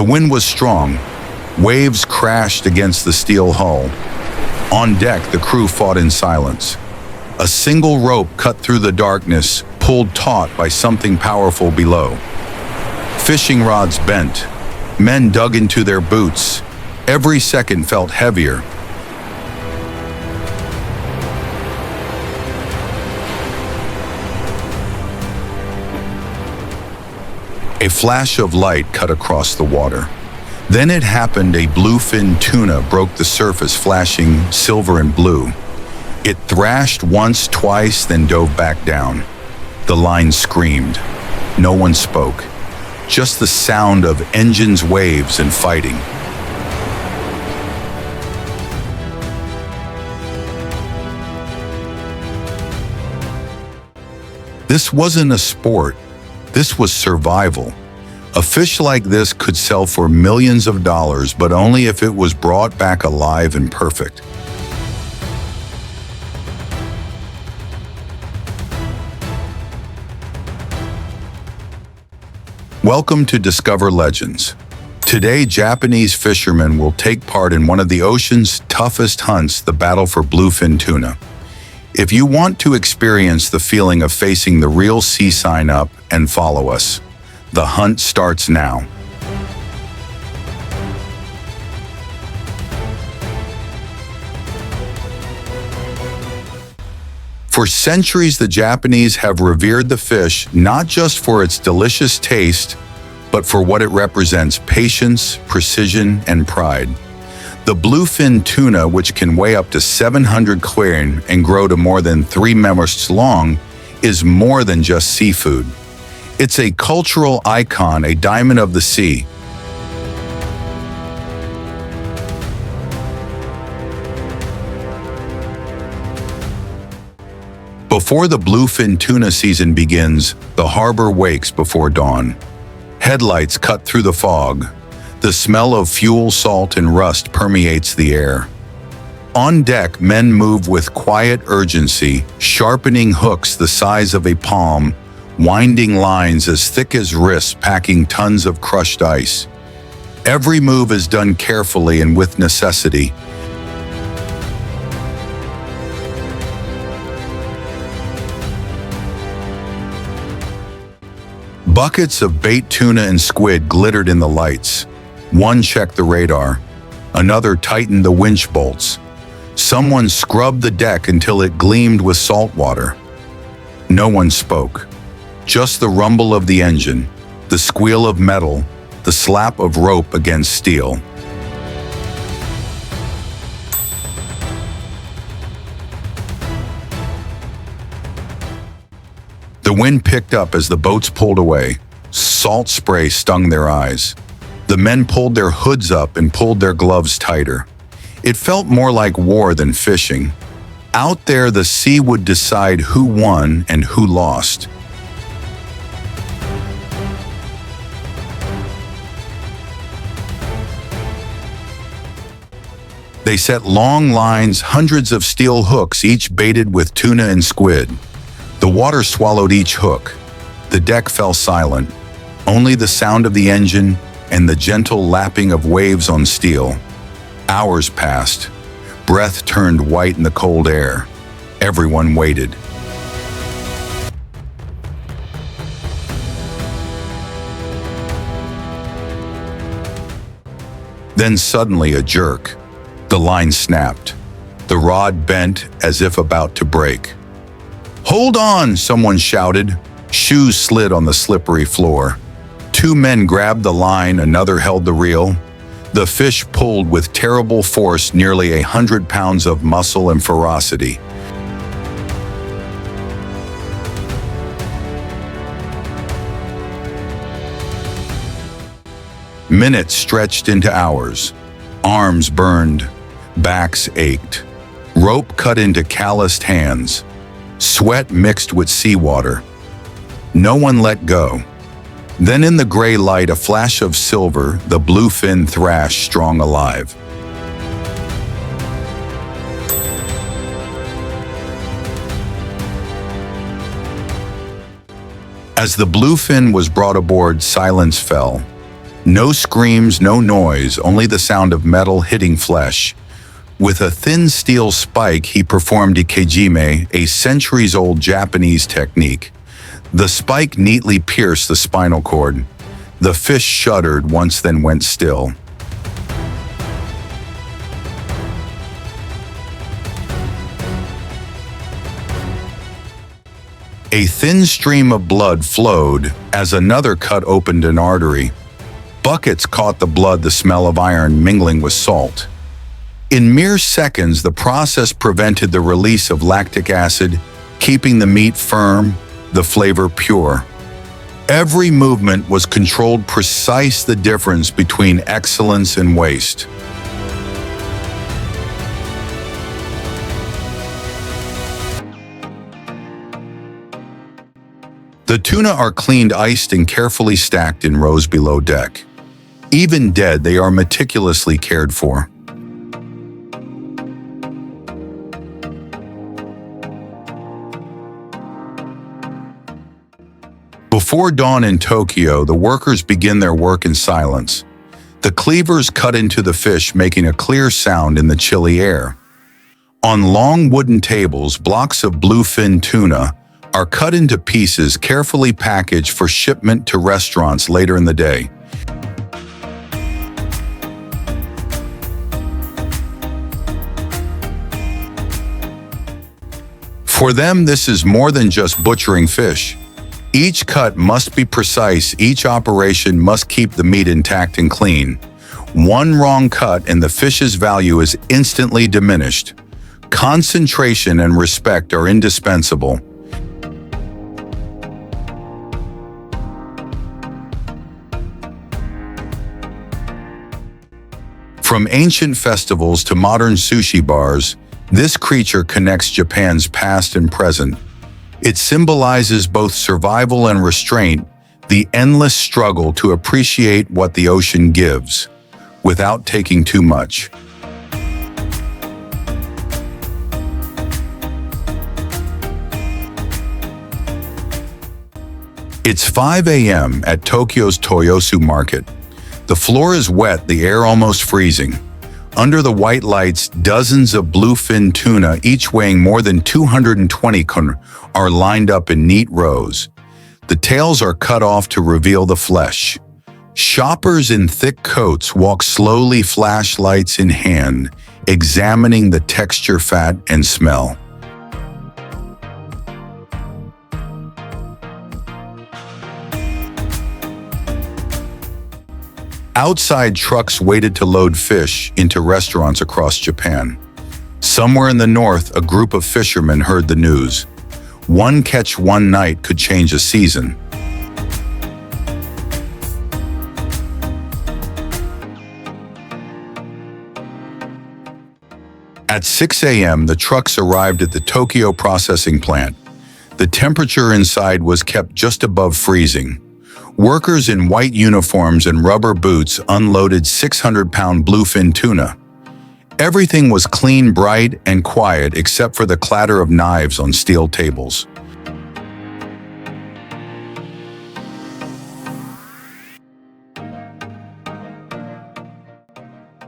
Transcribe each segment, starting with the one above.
The wind was strong. Waves crashed against the steel hull. On deck, the crew fought in silence. A single rope cut through the darkness, pulled taut by something powerful below. Fishing rods bent. Men dug into their boots. Every second felt heavier. A flash of light cut across the water. Then it happened. A bluefin tuna broke the surface, flashing silver and blue. It thrashed once, twice, then dove back down. The line screamed. No one spoke. Just the sound of engines, waves, and fighting. This wasn't a sport. This was survival. A fish like this could sell for millions of dollars, but only if it was brought back alive and perfect. Welcome to Discover Legends. Today, Japanese fishermen will take part in one of the ocean's toughest hunts, the battle for bluefin tuna. If you want to experience the feeling of facing the real sea, sign up and follow us. The hunt starts now. For centuries, the Japanese have revered the fish not just for its delicious taste, but for what it represents: patience, precision, and pride. The bluefin tuna, which can weigh up to 700 kg and grow to more than 3 meters long, is more than just seafood. It's a cultural icon, a diamond of the sea. Before the bluefin tuna season begins, the harbor wakes before dawn. Headlights cut through the fog. The smell of fuel, salt, and rust permeates the air. On deck, men move with quiet urgency, sharpening hooks the size of a palm, winding lines as thick as wrists, packing tons of crushed ice. Every move is done carefully and with necessity. Buckets of bait tuna and squid glittered in the lights. One checked the radar. Another tightened the winch bolts. Someone scrubbed the deck until it gleamed with salt water. No one spoke. Just the rumble of the engine, the squeal of metal, the slap of rope against steel. The wind picked up as the boats pulled away. Salt spray stung their eyes. The men pulled their hoods up and pulled their gloves tighter. It felt more like war than fishing. Out there, the sea would decide who won and who lost. They set long lines, hundreds of steel hooks, each baited with tuna and squid. The water swallowed each hook. The deck fell silent. Only the sound of the engine and the gentle lapping of waves on steel. Hours passed. Breath turned white in the cold air. Everyone waited. Then suddenly a jerk. The line snapped. The rod bent as if about to break. "Hold on!" someone shouted. Shoes slid on the slippery floor. Two men grabbed the line, another held the reel. The fish pulled with terrible force, nearly 100 pounds of muscle and ferocity. Minutes stretched into hours. Arms burned, backs ached. Rope cut into calloused hands. Sweat mixed with seawater. No one let go. Then in the gray light, a flash of silver, the bluefin thrashed strong alive. As the bluefin was brought aboard, silence fell. No screams, no noise, only the sound of metal hitting flesh. With a thin steel spike, he performed ikejime, a centuries-old Japanese technique. The spike neatly pierced the spinal cord. The fish shuddered once, then went still. A thin stream of blood flowed as another cut opened an artery. Buckets caught the blood, the smell of iron mingling with salt. In mere seconds, the process prevented the release of lactic acid, keeping the meat firm, the flavor pure. Every movement was controlled, precise, the difference between excellence and waste. The tuna are cleaned, iced, and carefully stacked in rows below deck. Even dead, they are meticulously cared for. Before dawn in Tokyo, the workers begin their work in silence. The cleavers cut into the fish, making a clear sound in the chilly air. On long wooden tables, blocks of bluefin tuna are cut into pieces, carefully packaged for shipment to restaurants later in the day. For them, this is more than just butchering fish. Each cut must be precise, each operation must keep the meat intact and clean. One wrong cut and the fish's value is instantly diminished. Concentration and respect are indispensable. From ancient festivals to modern sushi bars, this creature connects Japan's past and present. It symbolizes both survival and restraint, the endless struggle to appreciate what the ocean gives, without taking too much. It's 5 a.m. at Tokyo's Toyosu Market. The floor is wet, the air almost freezing. Under the white lights, dozens of bluefin tuna, each weighing more than 220 kun, are lined up in neat rows. The tails are cut off to reveal the flesh. Shoppers in thick coats walk slowly, flashlights in hand, examining the texture, fat, and smell. Outside, trucks waited to load fish into restaurants across Japan. Somewhere in the north, a group of fishermen heard the news. One catch one night could change a season. At 6 a.m., the trucks arrived at the Tokyo processing plant. The temperature inside was kept just above freezing. Workers in white uniforms and rubber boots unloaded 600-pound bluefin tuna. Everything was clean, bright, and quiet except for the clatter of knives on steel tables.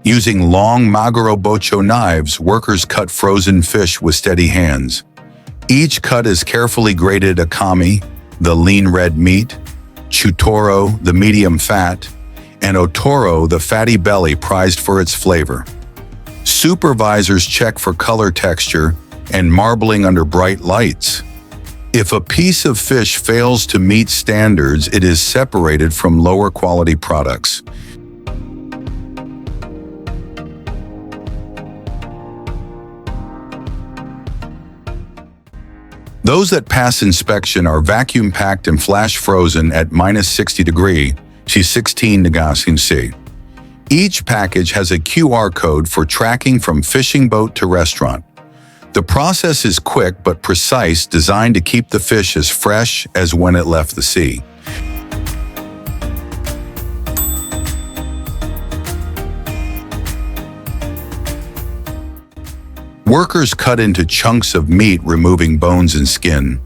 Using long maguro bocho knives, workers cut frozen fish with steady hands. Each cut is carefully grated: akami, the lean red meat; chutoro, the medium fat; and otoro, the fatty belly prized for its flavor. Supervisors check for color, texture, and marbling under bright lights. If a piece of fish fails to meet standards, it is separated from lower quality products. Those that pass inspection are vacuum-packed and flash-frozen at -60 degrees C. Each package has a QR code for tracking from fishing boat to restaurant. The process is quick but precise, designed to keep the fish as fresh as when it left the sea. Workers cut into chunks of meat, removing bones and skin.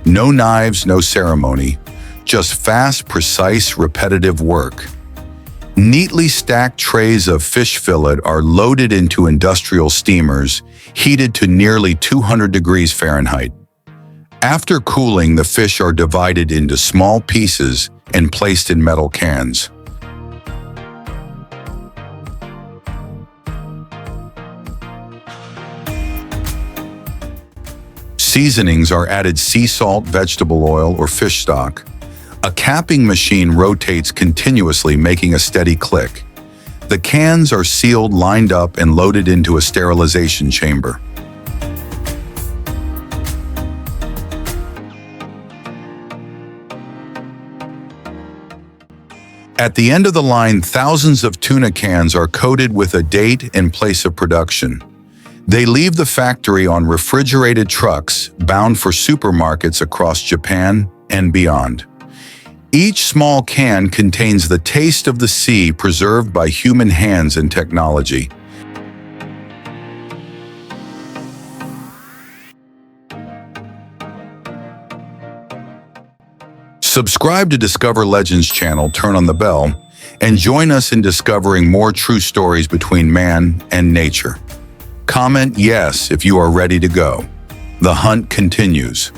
No knives, no ceremony, just fast, precise, repetitive work. Neatly stacked trays of fish fillet are loaded into industrial steamers, heated to nearly 200 degrees Fahrenheit. After cooling, the fish are divided into small pieces and placed in metal cans. Seasonings are added: sea salt, vegetable oil, or fish stock. A capping machine rotates continuously, making a steady click. The cans are sealed, lined up, and loaded into a sterilization chamber. At the end of the line, thousands of tuna cans are coated with a date and place of production. They leave the factory on refrigerated trucks bound for supermarkets across Japan and beyond. Each small can contains the taste of the sea, preserved by human hands and technology. Subscribe to Discover Legends channel, turn on the bell, and join us in discovering more true stories between man and nature. Comment yes if you are ready to go. The hunt continues.